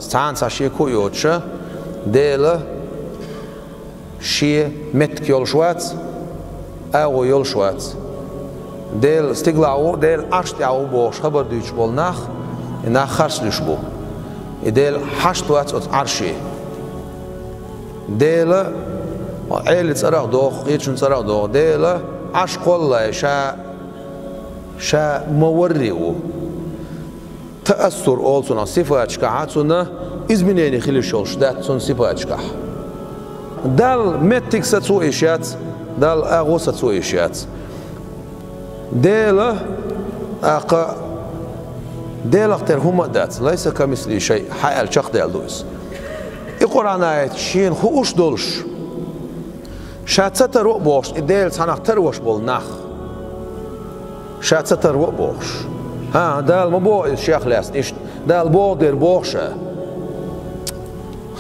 سان ساشي كويوتشا ديلا شي متك يولشوات أو يولشوات ديل استقلاو ديل أشتاو بوش خبر ديش بولناخ إنها خرس لشبو ديل حشتوات عرشي ديل عيلة صراخ دوخ يتشن صراخ دوخ ديل عشق الله شا موريو تأثر أولسنا صفات كعاتنا إزمنيني خلي شولش دات سن صفات كح دال متك ستسو إشيات دال أغو ستسو إشيات ديلا أقا ديلا اختر هما دات ليس كمثلي شيء حيال شخ ديال دويس القرآن آيات شين خوش دولش شات ستر وقبوش ديل سانخ تروش بول نخ شات ستر وقبوش ها دال مبو الشيخ لاس نيش دال بو دير بوخشة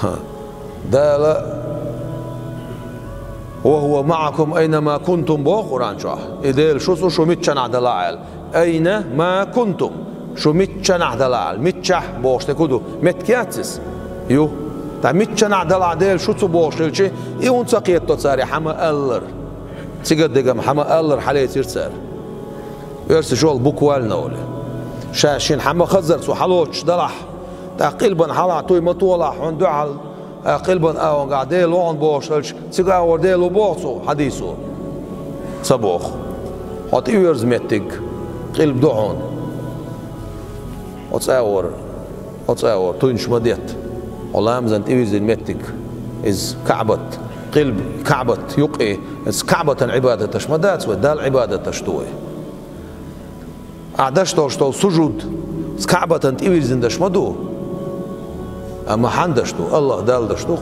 ها دال وهو معكم أينما كنتم بو قرآن شاه إديل شو شو متشنع دلائل أينما كنتم شو متشنع دلائل متشح بوش تكودو متكاتس يو تا متشنع دلائل ديل شو بوش للشي يون سقيت تصاري حما ألر تيجد دقم حما ألر حالي تيرسار يرس شغل بوكوال نولي شاشين حما خزر سو حلوش دلح تا قلبا حلا توي مطولح وندعال قلبا أو قاعدين لون بوش سيجا وردين لو بوصو حديثو صبوخ هات يورز متك قلب دعون وتصور تونش مديت والله مزنت يورز متك إز كعبت قلب كعبت يقي إز كعبة عبادة تشمدات ودال عبادة تشتوي أعدشتو سجود إز كعبة يورز دشمدو أما حندشتو الله دال دشتوخ